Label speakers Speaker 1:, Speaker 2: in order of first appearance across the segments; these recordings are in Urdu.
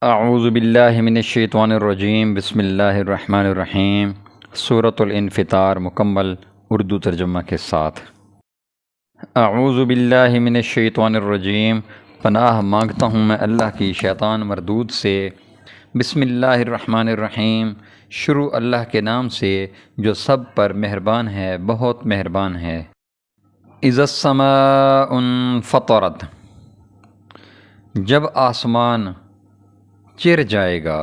Speaker 1: اعوذ باللہ من الشیطان الرجیم بسم اللہ الرحمن الرحیم۔ سورۃ الانفطار مکمل اردو ترجمہ کے ساتھ۔ اعوذ باللہ من الشیطان الرجیم، پناہ مانگتا ہوں میں اللہ کی شیطان مردود سے۔ بسم اللہ الرحمن الرحیم، شروع اللہ کے نام سے جو سب پر مہربان ہے، بہت مہربان ہے۔ اذا السماء انفطرت، جب آسمان چر جائے گا۔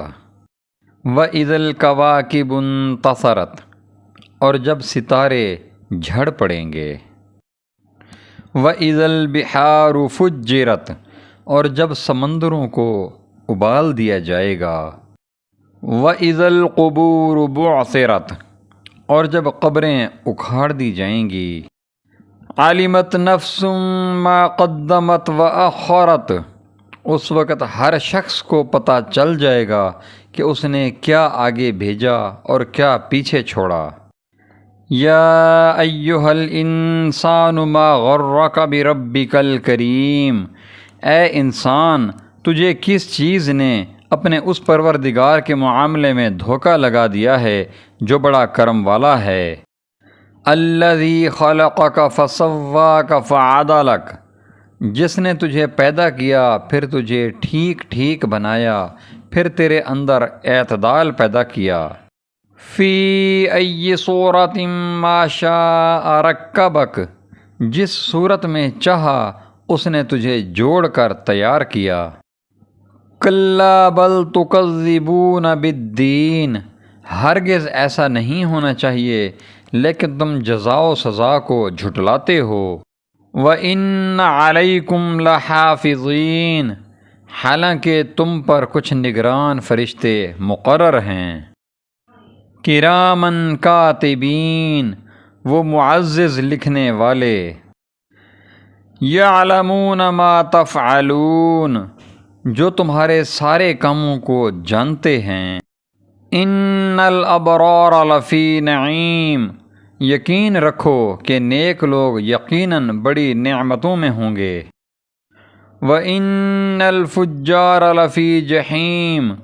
Speaker 1: وَإِذَا الْكَوَاكِبُ انتَثَرَتْ، اور جب ستارے جھڑ پڑیں گے۔ وَإِذَا الْبِحَارُ فُجِّرَتْ، اور جب سمندروں کو ابال دیا جائے گا۔ وَإِذَا الْقُبُورُ بُعْثِرَتْ، اور جب قبریں اکھاڑ دی جائیں گی۔ عَلِمَتْ نَفْسٌ مَا قَدَّمَتْ وَأَخَّرَتْ، اس وقت ہر شخص کو پتہ چل جائے گا کہ اس نے کیا آگے بھیجا اور کیا پیچھے چھوڑا۔ یا ایہا الانسان ما غرک بربک الکریم، اے انسان، تجھے کس چیز نے اپنے اس پروردگار کے معاملے میں دھوکہ لگا دیا ہے جو بڑا کرم والا ہے۔ الذی خلقک فسواک فعدلک، جس نے تجھے پیدا کیا پھر تجھے ٹھیک ٹھیک بنایا، پھر تیرے اندر اعتدال پیدا کیا۔ فی ای صورت ما شاء رکبک، جس صورت میں چاہا اس نے تجھے جوڑ کر تیار کیا۔ کلا بل تکذبون بالدین، ہرگز ایسا نہیں ہونا چاہیے، لیکن تم جزا و سزا کو جھٹلاتے ہو۔ وَإِنَّ عَلَيْكُمْ لَحَافِظِينَ، حالانکہ تم پر کچھ نگران فرشتے مقرر ہیں۔ کِرَامًا کاتبین، وہ معزز لکھنے والے۔ یعلمون ما تفعلون، جو تمہارے سارے کاموں کو جانتے ہیں۔ ان الابرار لفی نعیم، یقین رکھو کہ نیک لوگ یقیناً بڑی نعمتوں میں ہوں گے۔ وَإِنَّ الْفُجَّارَ لَفِي جَحِيمٍ،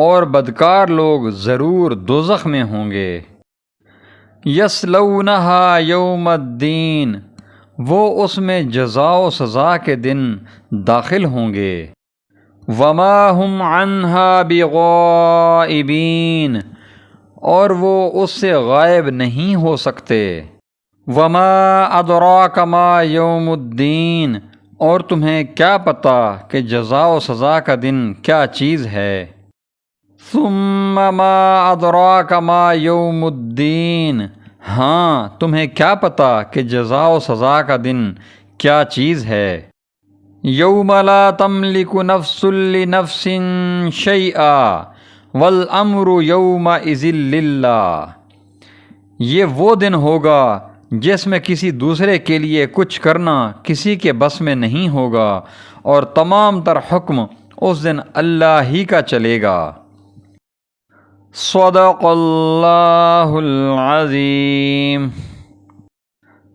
Speaker 1: اور بدکار لوگ ضرور دوزخ میں ہوں گے۔ يَصْلَوْنَهَا يَوْمَ الدِّينِ، وہ اس میں جزا و سزا کے دن داخل ہوں گے۔ وَمَا هُمْ عَنْهَا بِغَائِبِينَ، اور وہ اس سے غائب نہیں ہو سکتے۔ وَمَا أَدْرَاكَ مَا يَوْمُ الدِّينِ، اور تمہیں کیا پتہ کہ جزا و سزا کا دن کیا چیز ہے۔ ثُمَّ مَا أَدْرَاكَ مَا يَوْمُ الدِّينِ، ہاں تمہیں کیا پتہ کہ جزا و سزا کا دن کیا چیز ہے۔ يَوْمَ لَا تَمْلِكُ نَفْسٌ لِنَفْسٍ شَيْئًا وَالْأَمْرُ يَوْمَئِذٍ لِلَّهِ، یہ وہ دن ہوگا جس میں کسی دوسرے کے لیے کچھ کرنا کسی کے بس میں نہیں ہوگا، اور تمام تر حکم اس دن اللہ ہی کا چلے گا۔ صدق اللہ العظیم۔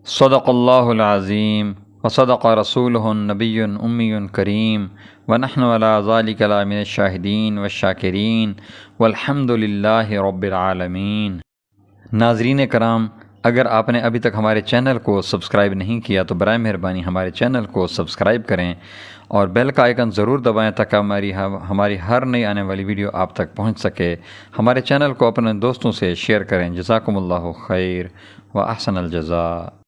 Speaker 1: صدق اللہ العظیم وصدق رسولہ النبی الامی الکریم، ونحن علی ذلک لمن الشاہدین والشاکرین، والحمد للہ رب العالمین۔ ناظرین کرام، اگر آپ نے ابھی تک ہمارے چینل کو سبسکرائب نہیں کیا تو برائے مہربانی ہمارے چینل کو سبسکرائب کریں اور بیل کا آئیکن ضرور دبائیں تاکہ ہماری ہر نئی آنے والی ویڈیو آپ تک پہنچ سکے۔ ہمارے چینل کو اپنے دوستوں سے شیئر کریں۔ جزاکم اللہ خیر و احسن الجزاء۔